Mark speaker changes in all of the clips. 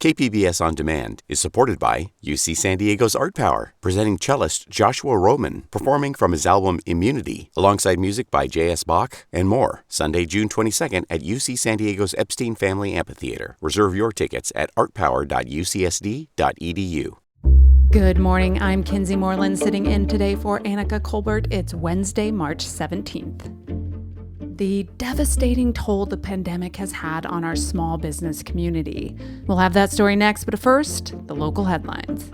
Speaker 1: KPBS On Demand is supported by UC San Diego's Art Power, presenting cellist Joshua Roman, performing from his album Immunity, alongside music by J.S. Bach and more. Sunday, June 22nd at UC San Diego's Epstein Family Amphitheater. Reserve your tickets at artpower.ucsd.edu.
Speaker 2: Good morning. I'm Kinsey Moreland sitting in today for Annika Colbert. It's Wednesday, March 17th. The devastating toll the pandemic has had on our small business community. We'll have that story next, but first, the local headlines.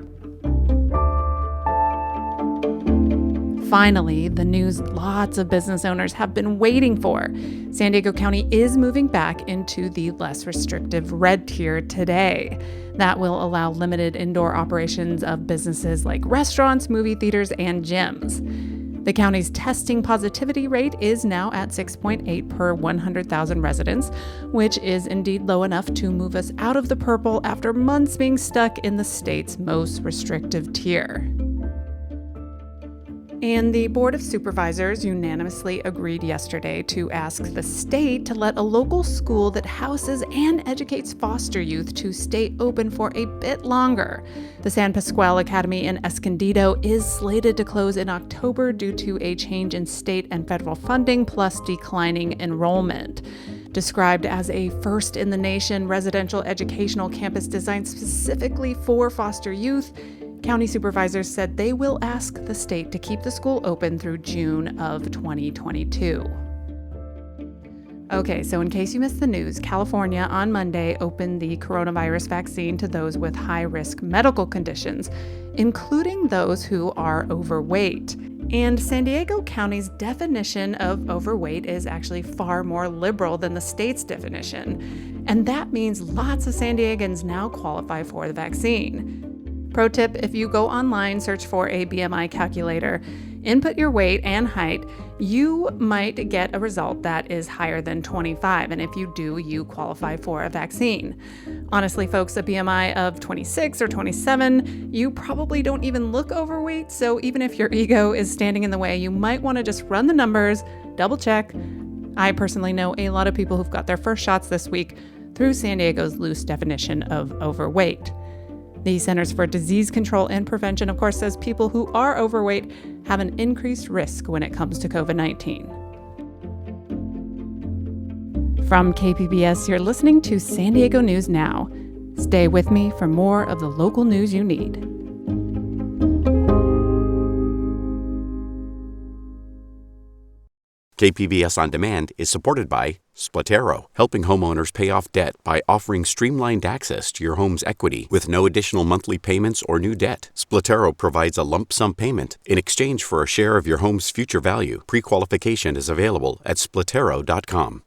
Speaker 2: Finally, the news lots of business owners have been waiting for. San Diego County is moving back into the less restrictive red tier today. That will allow limited indoor operations of businesses like restaurants, movie theaters, and gyms. The county's testing positivity rate is now at 6.8 per 100,000 residents, which is indeed low enough to move us out of the purple after months being stuck in the state's most restrictive tier. And the Board of Supervisors unanimously agreed yesterday to ask the state to let a local school that houses and educates foster youth to stay open for a bit longer. The San Pasqual Academy in Escondido is slated to close in October due to a change in state and federal funding plus declining enrollment. Described as a first-in-the-nation residential educational campus designed specifically for foster youth, county supervisors said they will ask the state to keep the school open through June of 2022. Okay, so in case you missed the news, California on Monday opened the coronavirus vaccine to those with high-risk medical conditions, including those who are overweight. And San Diego County's definition of overweight is actually far more liberal than the state's definition. And that means lots of San Diegans now qualify for the vaccine. Pro tip, if you go online, search for a BMI calculator, input your weight and height, you might get a result that is higher than 25. And if you do, you qualify for a vaccine. Honestly, folks, a BMI of 26 or 27, you probably don't even look overweight. So even if your ego is standing in the way, you might want to just run the numbers, double check. I personally know a lot of people who've got their first shots this week through San Diego's loose definition of overweight. The Centers for Disease Control and Prevention, of course, says people who are overweight have an increased risk when it comes to COVID-19. From KPBS, you're listening to San Diego News Now. Stay with me for more of the local news you need.
Speaker 1: KPBS On Demand is supported by Splatero, helping homeowners pay off debt by offering streamlined access to your home's equity with no additional monthly payments or new debt. Splatero provides a lump sum payment in exchange for a share of your home's future value. Pre-qualification is available at splatero.com.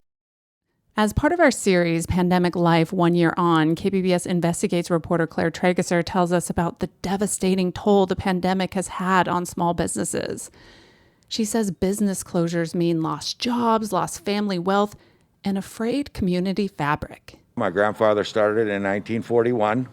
Speaker 2: As part of our series, Pandemic Life 1 Year On, KPBS Investigates reporter Claire Trageser tells us about the devastating toll the pandemic has had on small businesses. She says business closures mean lost jobs, lost family wealth, and a frayed community fabric.
Speaker 3: My grandfather started in 1941.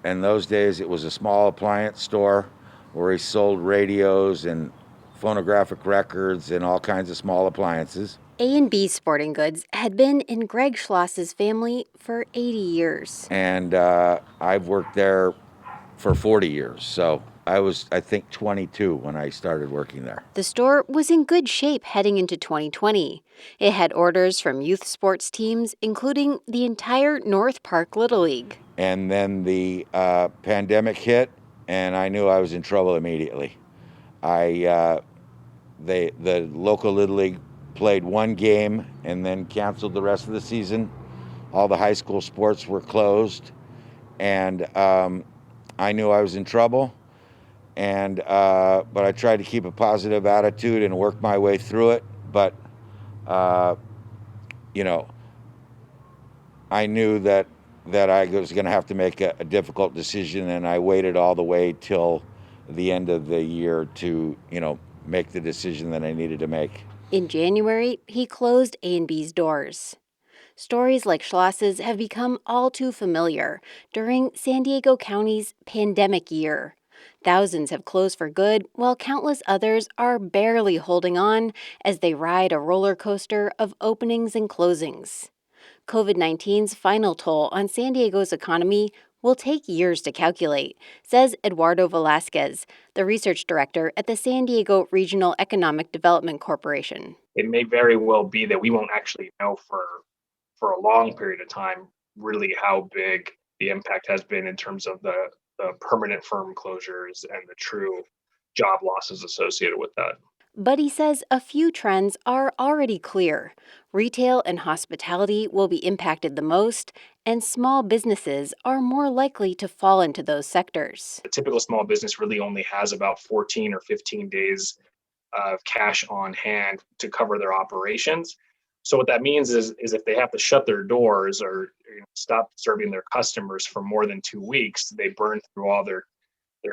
Speaker 3: In those days, it was a small appliance store where he sold radios and phonographic records and all kinds of small appliances.
Speaker 4: A&B Sporting Goods had been in Greg Schloss's family for 80 years.
Speaker 3: And I've worked there for 40 years, so I was, I think, 22 when I started working there.
Speaker 4: The store was in good shape heading into 2020. It had orders from youth sports teams, including the entire North Park Little League.
Speaker 3: And then the pandemic hit, and I knew I was in trouble immediately. The local Little League played one game and then canceled the rest of the season. All the high school sports were closed, and I knew I was in trouble. But I tried to keep a positive attitude and work my way through it. But, I knew that I was going to have to make a difficult decision, and I waited all the way till the end of the year to, make the decision that I needed to make.
Speaker 4: In January, he closed A&B's doors. Stories like Schloss's have become all too familiar during San Diego County's pandemic year. Thousands have closed for good, while countless others are barely holding on as they ride a roller coaster of openings and closings. COVID-19's final toll on San Diego's economy will take years to calculate, says Eduardo Velasquez, the research director at the San Diego Regional Economic Development Corporation.
Speaker 5: It may very well be that we won't actually know for a long period of time really how big the impact has been in terms of the permanent firm closures and the true job losses associated with that.
Speaker 4: But he says a few trends are already clear. Retail and hospitality will be impacted the most, and small businesses are more likely to fall into those sectors.
Speaker 5: The typical small business really only has about 14 or 15 days of cash on hand to cover their operations. So what that means is if they have to shut their doors or stop serving their customers for more than 2 weeks, they burn through all their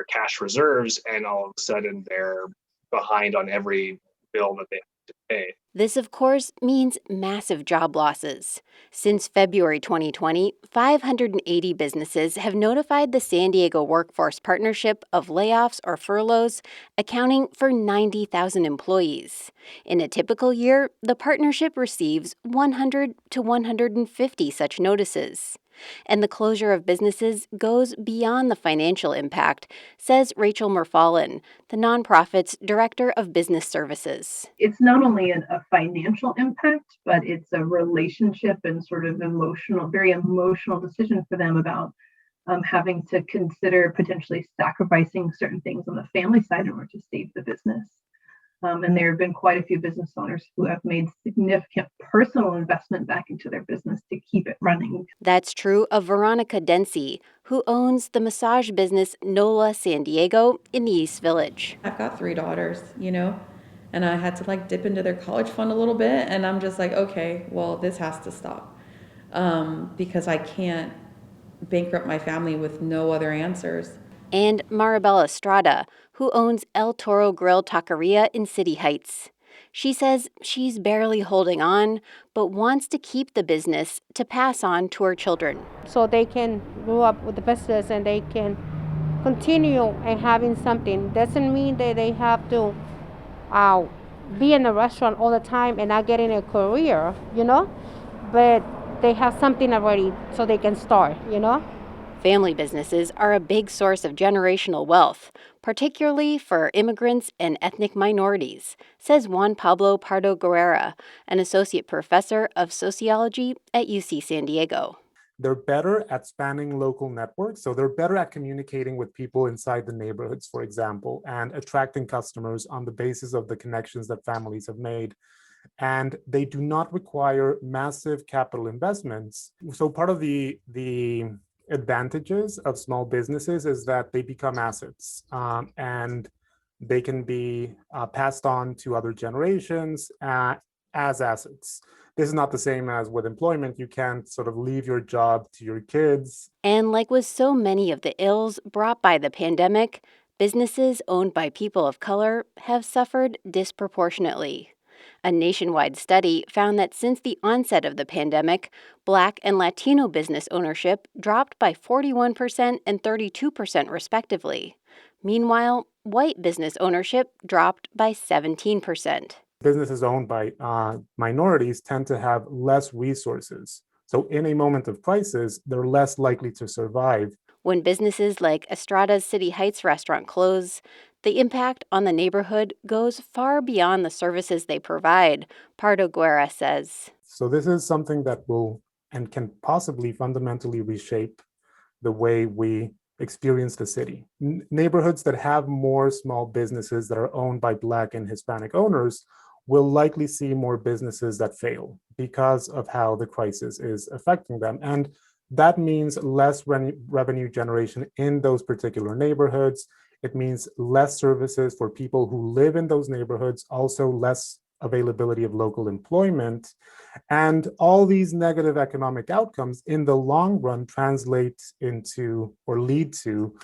Speaker 5: cash reserves, and all of a sudden they're behind on every bill that they have to pay.
Speaker 4: This, of course, means massive job losses. Since February 2020, 580 businesses have notified the San Diego Workforce Partnership of layoffs or furloughs, accounting for 90,000 employees. In a typical year, the partnership receives 100 to 150 such notices. And the closure of businesses goes beyond the financial impact, says Rachel Murfallen, the nonprofit's director of business services.
Speaker 6: It's not only a financial impact, but it's a relationship and sort of very emotional decision for them about having to consider potentially sacrificing certain things on the family side in order to save the business. And there have been quite a few business owners who have made significant personal investment back into their business to keep it running.
Speaker 4: That's true of Veronica Dempsey, who owns the massage business Nola San Diego in the East Village.
Speaker 7: I've got 3 daughters, and I had to dip into their college fund a little bit. And I'm just like, okay, well, this has to stop because I can't bankrupt my family with no other answers.
Speaker 4: And Maribel Estrada, who owns El Toro Grill Taqueria in City Heights. She says she's barely holding on, but wants to keep the business to pass on to her children.
Speaker 8: So they can grow up with the business and they can continue and having something. Doesn't mean that they have to be in a restaurant all the time and not getting a career, but they have something already so they can start,
Speaker 4: Family businesses are a big source of generational wealth, particularly for immigrants and ethnic minorities, says Juan Pablo Pardo Guerrera, an associate professor of sociology at UC San Diego.
Speaker 9: They're better at spanning local networks, so they're better at communicating with people inside the neighborhoods, for example, and attracting customers on the basis of the connections that families have made. And they do not require massive capital investments. So part of the advantages of small businesses is that they become assets and they can be passed on to other generations as assets. This is not the same as with employment. You can't sort of leave your job to your kids.
Speaker 4: And like with so many of the ills brought by the pandemic, businesses owned by people of color have suffered disproportionately. A nationwide study found that since the onset of the pandemic, Black and Latino business ownership dropped by 41% and 32% respectively. Meanwhile, white business ownership dropped by 17%.
Speaker 9: Businesses owned by minorities tend to have less resources. So in a moment of crisis, they're less likely to survive.
Speaker 4: When businesses like Estrada's City Heights restaurant close, the impact on the neighborhood goes far beyond the services they provide, Pardo Guerra says.
Speaker 9: So this is something that will and can possibly fundamentally reshape the way we experience the city. Neighborhoods that have more small businesses that are owned by Black and Hispanic owners will likely see more businesses that fail because of how the crisis is affecting them. And that means less revenue generation in those particular neighborhoods. It means less services for people who live in those neighborhoods, also less availability of local employment. And all these negative economic outcomes in the long run translate into or lead to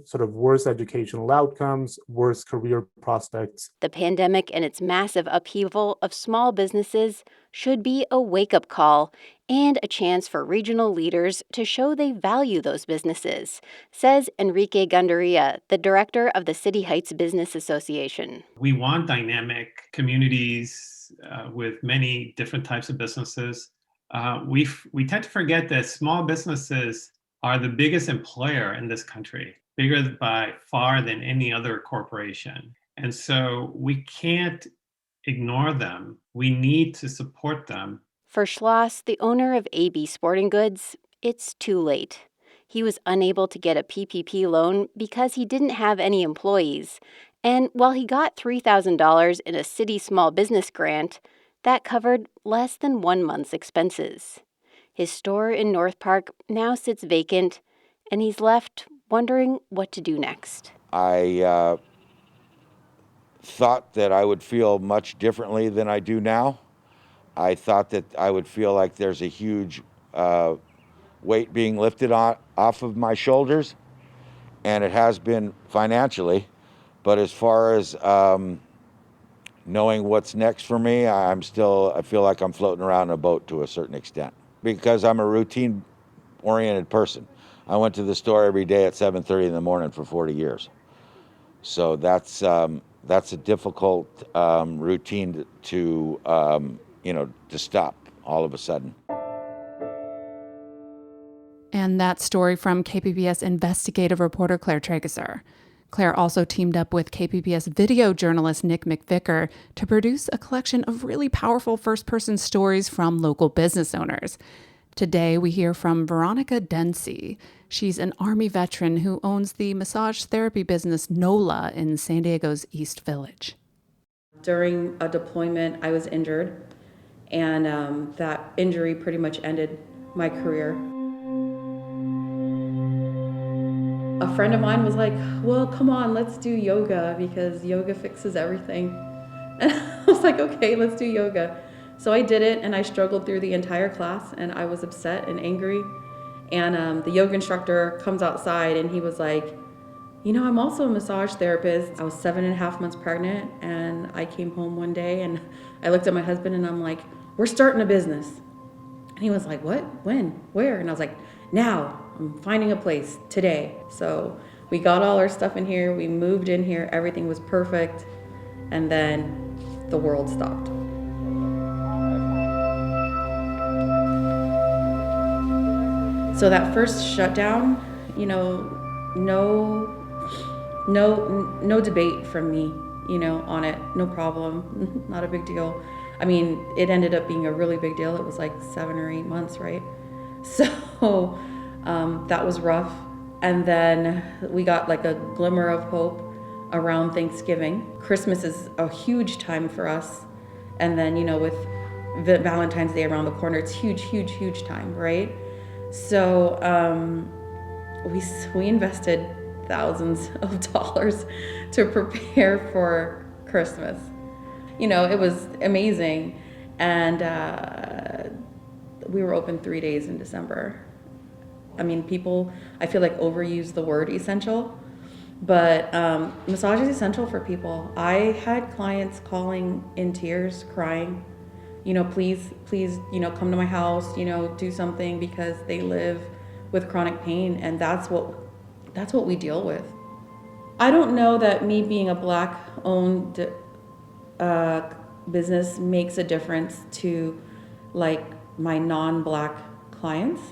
Speaker 9: sort of worse educational outcomes, worse career prospects.
Speaker 4: The pandemic and its massive upheaval of small businesses should be a wake-up call and a chance for regional leaders to show they value those businesses, says Enrique Gandaria, the director of the City Heights Business Association.
Speaker 10: We want dynamic communities with many different types of businesses. We tend to forget that small businesses are the biggest employer in this country, bigger by far than any other corporation. And so we can't ignore them. We need to support them.
Speaker 4: For Schloss, the owner of AB Sporting Goods, it's too late. He was unable to get a PPP loan because he didn't have any employees. And while he got $3,000 in a city small business grant, that covered less than 1 month's expenses. His store in North Park now sits vacant, and he's left wondering what to do next.
Speaker 3: I thought that I would feel much differently than I do now. I thought that I would feel like there's a huge weight being lifted off of my shoulders, and it has been financially. But as far as knowing what's next for me, I feel like I'm floating around in a boat to a certain extent because I'm a routine-oriented person. I went to the store every day at 7:30 in the morning for 40 years. So that's a difficult routine to stop all of a sudden.
Speaker 2: And that story from KPBS investigative reporter Claire Trageser. Claire also teamed up with KPBS video journalist Nick McVicker to produce a collection of really powerful first-person stories from local business owners. Today, we hear from Veronica Dempsey. She's an Army veteran who owns the massage therapy business NOLA in San Diego's East Village.
Speaker 7: During a deployment, I was injured, and that injury pretty much ended my career. A friend of mine was like, well, come on, let's do yoga because yoga fixes everything. And I was like, okay, let's do yoga. So I did it, and I struggled through the entire class, and I was upset and angry. And the yoga instructor comes outside, and he was like, I'm also a massage therapist. I was 7.5 months pregnant, and I came home one day, and I looked at my husband, and I'm like, we're starting a business. And he was like, what? When? Where? And I was like, now. I'm finding a place today. So we got all our stuff in here. We moved in here. Everything was perfect. And then the world stopped. So that first shutdown, no debate from me, on it. No problem. Not a big deal. I mean, it ended up being a really big deal. It was like 7 or 8 months, right? So that was rough. And then we got like a glimmer of hope around Thanksgiving. Christmas is a huge time for us. And then, with Valentine's Day around the corner, it's huge, huge, huge time, right? So we invested thousands of dollars to prepare for Christmas. It was amazing. And we were open 3 days in December. I mean, people, I feel like overuse the word essential, but massage is essential for people. I had clients calling in tears, crying, please, come to my house, do something because they live with chronic pain, and that's what we deal with. I don't know that me being a Black-owned business makes a difference to like my non-Black clients,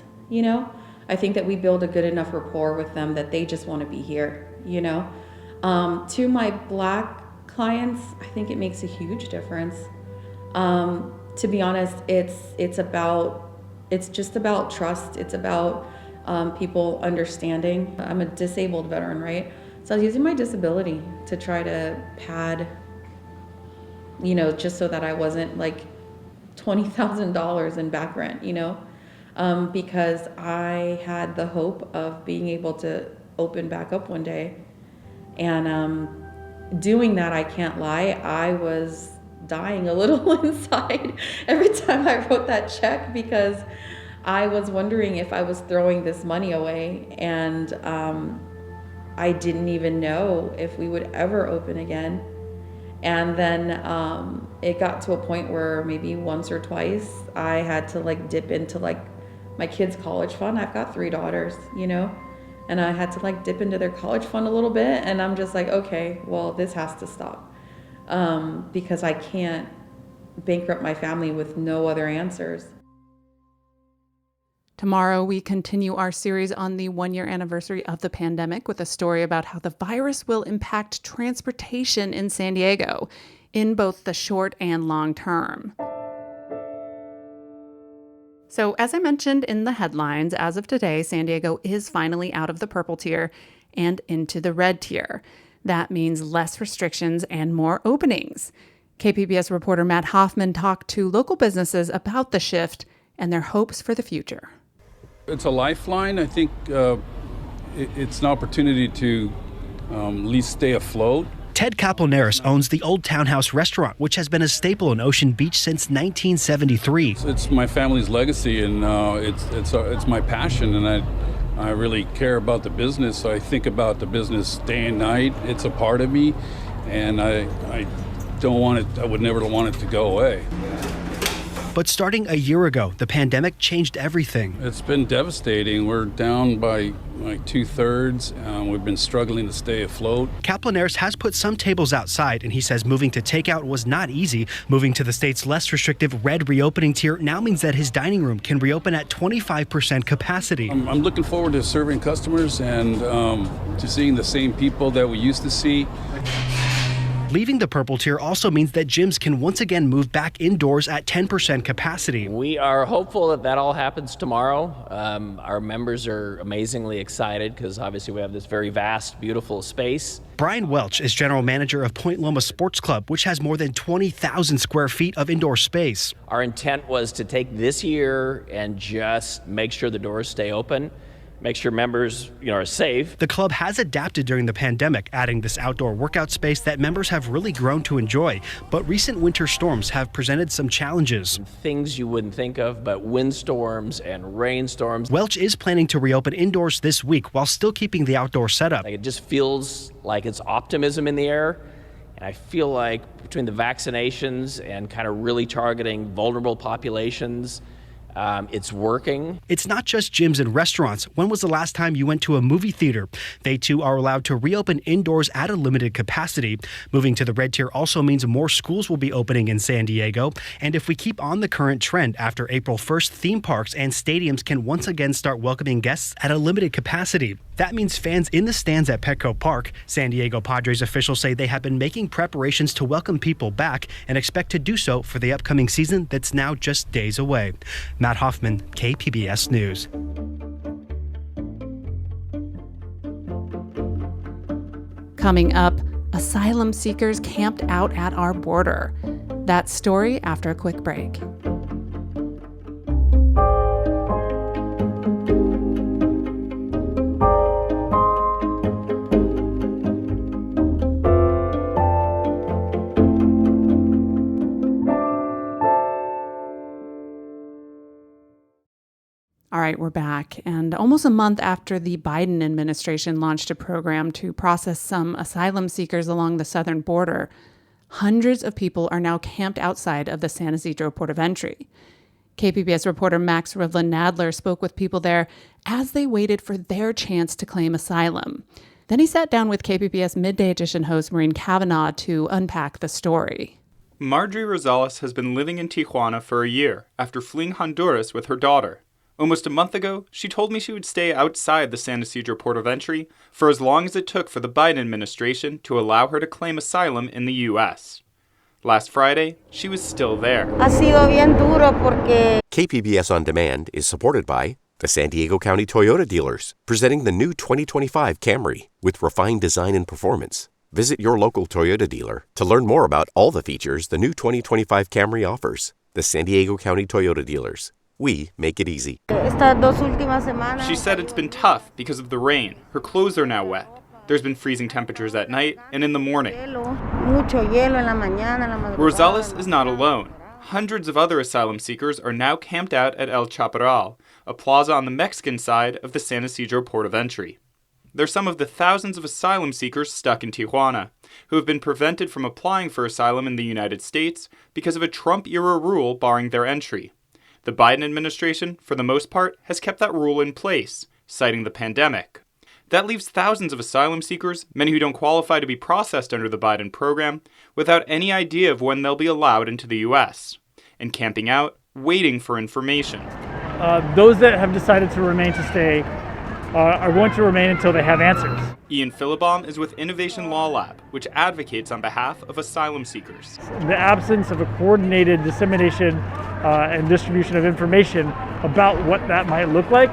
Speaker 7: I think that we build a good enough rapport with them that they just want to be here, To my Black clients, I think it makes a huge difference. To be honest, it's just about trust. It's about people understanding. I'm a disabled veteran, right? So I was using my disability to try to pad, just so that I wasn't like $20,000 in back rent, because I had the hope of being able to open back up one day. And doing that, I can't lie, I was dying a little inside every time I wrote that check because I was wondering if I was throwing this money away, and I didn't even know if we would ever open again. And then it got to a point where maybe once or twice I had to like dip into like my kids' college fund. I've got 3 daughters, and I had to like dip into their college fund a little bit. And I'm just like, okay, well, this has to stop because I can't bankrupt my family with no other answers.
Speaker 2: Tomorrow, we continue our series on the one-year anniversary of the pandemic with a story about how the virus will impact transportation in San Diego in both the short and long term. So, as I mentioned in the headlines, as of today, San Diego is finally out of the purple tier and into the red tier. That means less restrictions and more openings. KPBS reporter Matt Hoffman talked to local businesses about the shift and their hopes for the future.
Speaker 11: It's a lifeline. I think it's an opportunity to at least stay afloat.
Speaker 12: Ted Caponeris owns the Old Townhouse restaurant, which has been a staple in Ocean Beach since 1973.
Speaker 11: It's my family's legacy, and it's my passion, and I really care about the business. So I think about the business day and night. It's a part of me, and I don't want it. I would never want it to go away.
Speaker 12: But starting a year ago, the pandemic changed everything.
Speaker 11: It's been devastating. We're down by like 2/3. We've been struggling to stay afloat.
Speaker 12: Caponeris has put some tables outside, and he says moving to takeout was not easy. Moving to the state's less restrictive red reopening tier now means that his dining room can reopen at 25% capacity.
Speaker 11: I'm looking forward to serving customers and to seeing the same people that we used to see.
Speaker 12: Leaving the purple tier also means that gyms can once again move back indoors at 10% capacity.
Speaker 13: We are hopeful that all happens tomorrow. Our members are amazingly excited because obviously we have this very vast, beautiful space.
Speaker 12: Brian Welch is general manager of Point Loma Sports Club, which has more than 20,000 square feet of indoor space.
Speaker 13: Our intent was to take this year and just make sure the doors stay open. Make sure members, are safe.
Speaker 12: The club has adapted during the pandemic, adding this outdoor workout space that members have really grown to enjoy. But recent winter storms have presented some challenges.
Speaker 13: Things you wouldn't think of, but windstorms and rainstorms.
Speaker 12: Welch is planning to reopen indoors this week while still keeping the outdoor setup.
Speaker 13: It just feels like it's optimism in the air. And I feel like between the vaccinations and kind of really targeting vulnerable populations, it's working.
Speaker 12: It's not just gyms and restaurants. When was the last time you went to a movie theater? They too are allowed to reopen indoors at a limited capacity. Moving to the red tier also means more schools will be opening in San Diego. And if we keep on the current trend, after April 1st, theme parks and stadiums can once again start welcoming guests at a limited capacity. That means fans in the stands at Petco Park. San Diego Padres officials say they have been making preparations to welcome people back and expect to do so for the upcoming season that's now just days away. Matt Hoffman, KPBS News.
Speaker 2: Coming up, asylum seekers camped out at our border. That story after a quick break. All right, we're back. And almost a month after the Biden administration launched a program to process some asylum seekers along the southern border, hundreds of people are now camped outside of the San Ysidro port of entry. KPBS reporter Max Rivlin-Nadler spoke with people there as they waited for their chance to claim asylum. Then he sat down with KPBS Midday Edition host Maureen Cavanaugh to unpack the story.
Speaker 14: Marjorie Rosales has been living in Tijuana for a year after fleeing Honduras with her daughter. Almost a month ago, she told me she would stay outside the San Ysidro port of entry for as long as it took for the Biden administration to allow her to claim asylum in the U.S. Last Friday, she was still there.
Speaker 1: KPBS On Demand is supported by the San Diego County Toyota dealers, presenting the new 2025 Camry with refined design and performance. Visit your local Toyota dealer to learn more about all the features the new 2025 Camry offers. The San Diego County Toyota dealers. We make it easy.
Speaker 14: She said it's been tough because of the rain. Her clothes are now wet. There's been freezing temperatures at night and in the morning. Rosales is not alone. Hundreds of other asylum seekers are now camped out at El Chaparral, a plaza on the Mexican side of the San Ysidro port of entry. They're some of the thousands of asylum seekers stuck in Tijuana, who have been prevented from applying for asylum in the United States because of a Trump-era rule barring their entry. The Biden administration, for the most part, has kept that rule in place, citing the pandemic. That leaves thousands of asylum seekers, many who don't qualify to be processed under the Biden program, without any idea of when they'll be allowed into the U.S., and camping out, waiting for information.
Speaker 15: those that have decided to remain to stay are going to remain until they have answers.
Speaker 14: Ian Philibom is with Innovation Law Lab, which advocates on behalf of asylum seekers.
Speaker 15: The absence of a coordinated dissemination and distribution of information about what that might look like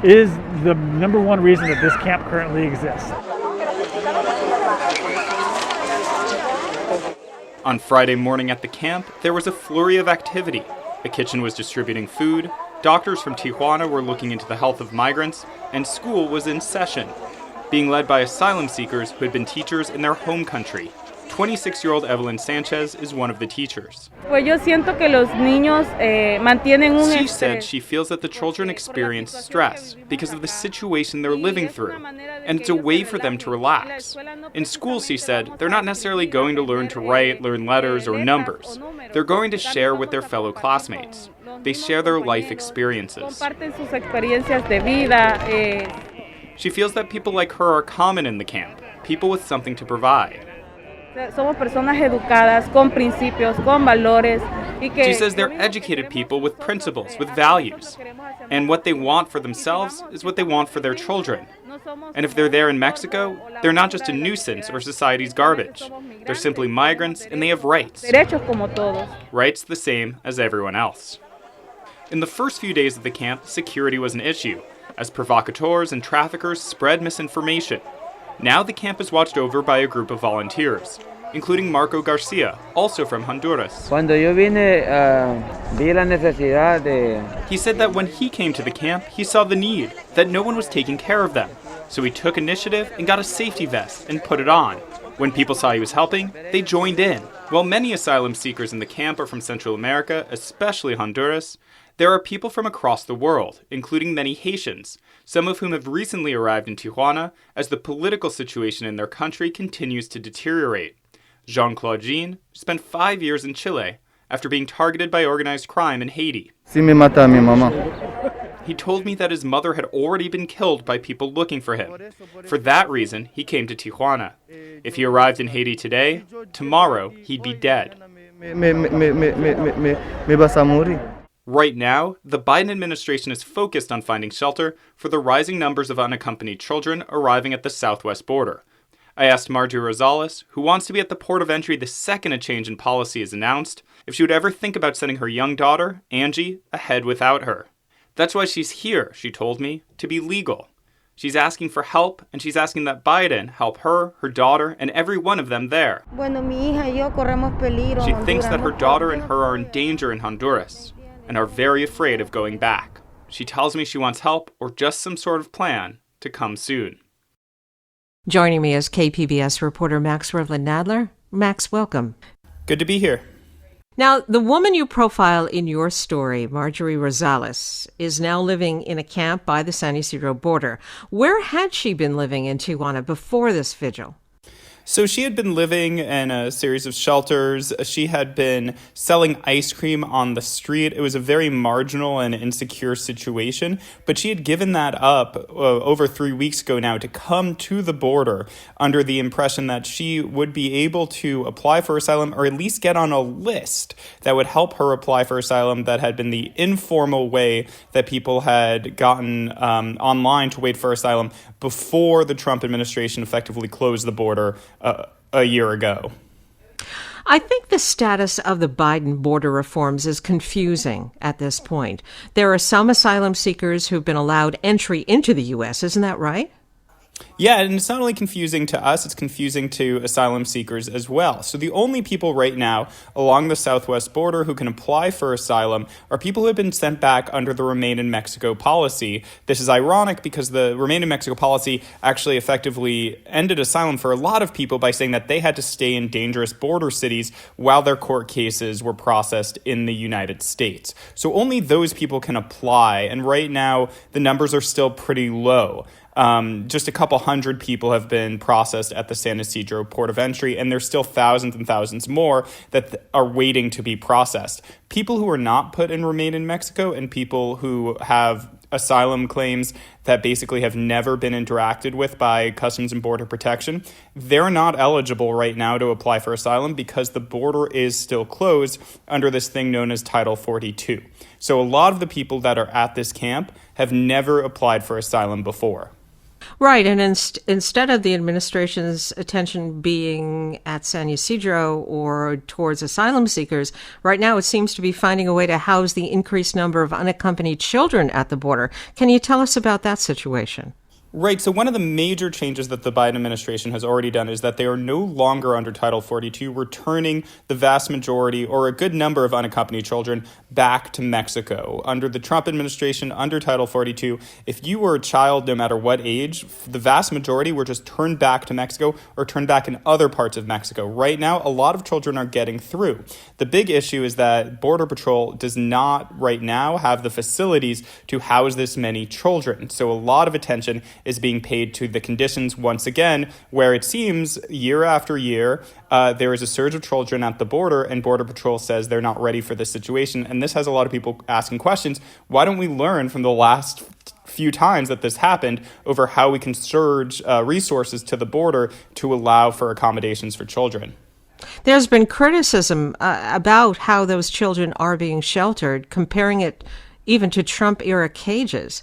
Speaker 15: is the number one reason that this camp currently exists.
Speaker 14: On Friday morning at the camp, there was a flurry of activity. The kitchen was distributing food, doctors from Tijuana were looking into the health of migrants, and school was in session, being led by asylum seekers who had been teachers in their home country. 26-year-old Evelyn Sanchez is one of the teachers. She said she feels that the children experience stress because of the situation they're living through, and it's a way for them to relax. In school, she said, they're not necessarily going to learn to write, learn letters, or numbers. They're going to share with their fellow classmates. They share their life experiences. She feels that people like her are common in the camp, people with something to provide. She says they're educated people with principles, with values. And what they want for themselves is what they want for their children. And if they're there in Mexico, they're not just a nuisance or society's garbage. They're simply migrants and they have rights. Rights the same as everyone else. In the first few days of the camp, security was an issue, as provocateurs and traffickers spread misinformation. Now the camp is watched over by a group of volunteers, including Marco Garcia, also from Honduras. He said that when he came to the camp, he saw the need, that no one was taking care of them. So he took initiative and got a safety vest and put it on. When people saw he was helping, they joined in. While many asylum seekers in the camp are from Central America, especially Honduras, there are people from across the world, including many Haitians, some of whom have recently arrived in Tijuana as the political situation in their country continues to deteriorate. Jean-Claude Jean spent 5 years in Chile after being targeted by organized crime in Haiti. He told me that his mother had already been killed by people looking for him. For that reason, he came to Tijuana. If he arrived in Haiti today, tomorrow he'd be dead. Right now, the Biden administration is focused on finding shelter for the rising numbers of unaccompanied children arriving at the southwest border. I asked Marjorie Rosales, who wants to be at the port of entry the second a change in policy is announced, if she would ever think about sending her young daughter, Angie, ahead without her. That's why she's here, she told me, to be legal. She's asking for help, and she's asking that Biden help her, her daughter, and every one of them there. She thinks that her daughter and her are in danger in Honduras, and are very afraid of going back. She tells me she wants help, or just some sort of plan, to come soon.
Speaker 16: Joining me is KPBS reporter Max Rivlin-Nadler. Max, welcome.
Speaker 14: Good to be here.
Speaker 16: Now, the woman you profile in your story, Marjorie Rosales, is now living in a camp by the San Ysidro border. Where had she been living in Tijuana before this vigil?
Speaker 14: So she had been living in a series of shelters. She had been selling ice cream on the street. It was a very marginal and insecure situation, but she had given that up over 3 weeks ago now to come to the border under the impression that she would be able to apply for asylum, or at least get on a list that would help her apply for asylum. That had been the informal way that people had gotten online to wait for asylum before the Trump administration effectively closed the border a year ago.
Speaker 16: I think the status of the Biden border reforms is confusing at this point. There are some asylum seekers who've been allowed entry into the U.S., isn't that right?
Speaker 14: Yeah, and it's not only confusing to us, it's confusing to asylum seekers as well. So the only people right now along the southwest border who can apply for asylum are people who have been sent back under the Remain in Mexico policy. This is ironic because the Remain in Mexico policy actually effectively ended asylum for a lot of people by saying that they had to stay in dangerous border cities while their court cases were processed in the United States. So only those people can apply, and right now the numbers are still pretty low. Just a couple hundred people have been processed at the San Ysidro port of entry, and there's still thousands and thousands more that are waiting to be processed. People who are not put in Remain in Mexico and people who have asylum claims that basically have never been interacted with by Customs and Border Protection, they're not eligible right now to apply for asylum because the border is still closed under this thing known as Title 42. So a lot of the people that are at this camp have never applied for asylum before.
Speaker 16: Right, and instead of the administration's attention being at San Ysidro or towards asylum seekers, right now it seems to be finding a way to house the increased number of unaccompanied children at the border. Can you tell us about that situation?
Speaker 14: Right. So one of the major changes that the Biden administration has already done is that they are no longer under Title 42, returning the vast majority or a good number of unaccompanied children back to Mexico. Under the Trump administration, under Title 42, if you were a child, no matter what age, the vast majority were just turned back to Mexico or turned back in other parts of Mexico. Right now, a lot of children are getting through. The big issue is that Border Patrol does not right now have the facilities to house this many children. So a lot of attention is being paid to the conditions once again, where it seems year after year, there is a surge of children at the border, and Border Patrol says they're not ready for this situation. And this has a lot of people asking questions. Why don't we learn from the last few times that this happened over how we can surge resources to the border to allow for accommodations for children?
Speaker 16: There's been criticism about how those children are being sheltered, comparing it even to Trump-era cages.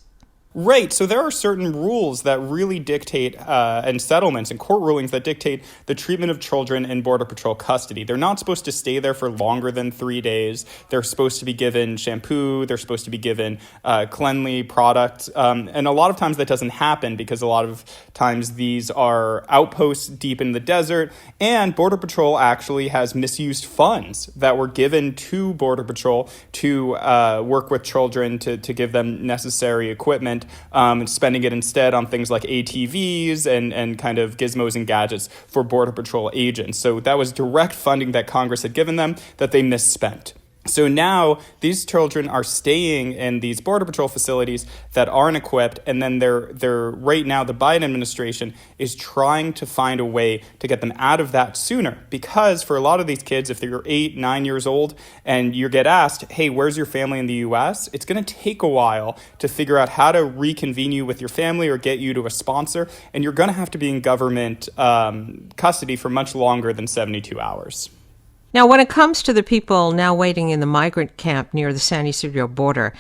Speaker 14: Right. So there are certain rules that really dictate, and settlements and court rulings that dictate the treatment of children in Border Patrol custody. They're not supposed to stay there for longer than 3 days. They're supposed to be given shampoo. They're supposed to be given cleanly products. And a lot of times that doesn't happen because a lot of times these are outposts deep in the desert. And Border Patrol actually has misused funds that were given to Border Patrol to work with children, to give them necessary equipment. And spending it instead on things like ATVs and kind of gizmos and gadgets for Border Patrol agents. So that was direct funding that Congress had given them that they misspent. So now these children are staying in these Border Patrol facilities that aren't equipped, and then they're right now the Biden administration is trying to find a way to get them out of that sooner, because for a lot of these kids, if they're 8, 9 years old and you get asked, hey, where's your family in the US? It's going to take a while to figure out how to reconvene you with your family or get you to a sponsor, and you're going to have to be in government custody for much longer than 72 hours.
Speaker 16: Now, when it comes to the people now waiting in the migrant camp near the San Ysidro border,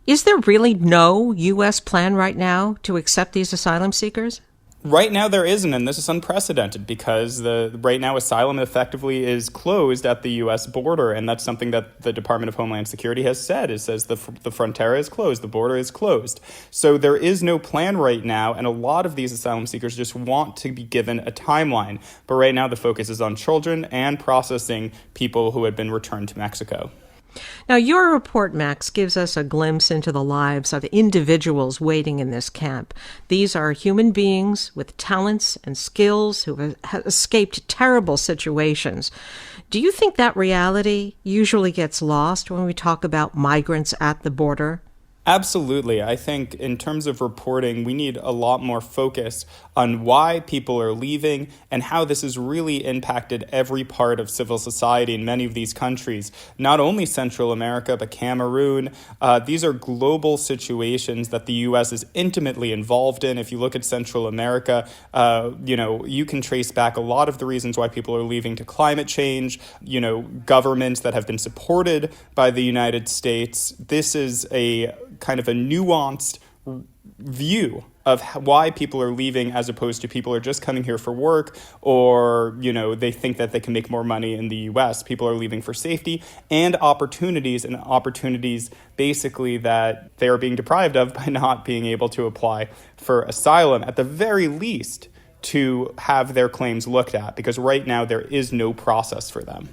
Speaker 16: is there really no U.S. plan right now to accept these asylum seekers?
Speaker 14: Right now there isn't, and this is unprecedented because right now asylum effectively is closed at the U.S. border, and that's something that the Department of Homeland Security has said. It says the frontera is closed, the border is closed. So there is no plan right now, and a lot of these asylum seekers just want to be given a timeline. But right now the focus is on children and processing people who had been returned to Mexico.
Speaker 16: Now, your report, Max, gives us a glimpse into the lives of individuals waiting in this camp. These are human beings with talents and skills who have escaped terrible situations. Do you think that reality usually gets lost when we talk about migrants at the border?
Speaker 14: Absolutely. I think in terms of reporting, we need a lot more focus on why people are leaving and how this has really impacted every part of civil society in many of these countries, not only Central America, but Cameroon. These are global situations that the U.S. is intimately involved in. If you look at Central America, you can trace back a lot of the reasons why people are leaving to climate change, governments that have been supported by the United States. This is a kind of a nuanced view of why people are leaving, as opposed to people are just coming here for work, or, they think that they can make more money in the U.S. People are leaving for safety and opportunities basically that they are being deprived of by not being able to apply for asylum, at the very least, to have their claims looked at, because right now there is no process for them.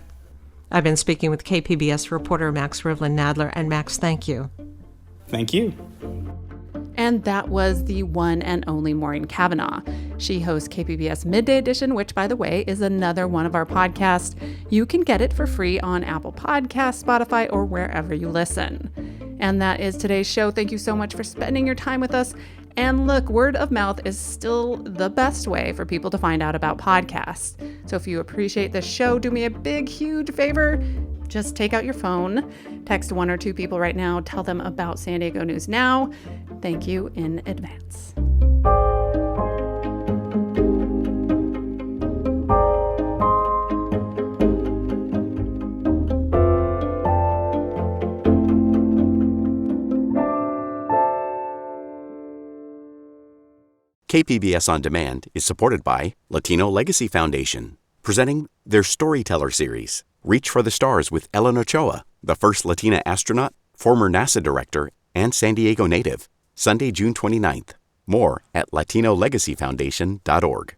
Speaker 16: I've been speaking with KPBS reporter Max Rivlin-Nadler. And Max, thank you.
Speaker 14: Thank you.
Speaker 2: And that was the one and only Maureen Cavanaugh. She hosts KPBS Midday Edition, which, by the way, is another one of our podcasts. You can get it for free on Apple Podcasts, Spotify, or wherever you listen. And that is today's show. Thank you so much for spending your time with us. And look, word of mouth is still the best way for people to find out about podcasts. So if you appreciate this show, do me a big, huge favor. Just take out your phone, text 1 or 2 people right now, tell them about San Diego News Now. Thank you in advance.
Speaker 1: KPBS On Demand is supported by Latino Legacy Foundation, presenting their Storyteller series, Reach for the Stars with Ellen Ochoa, the first Latina astronaut, former NASA director, and San Diego native, Sunday, June 29th. More at latinolegacyfoundation.org.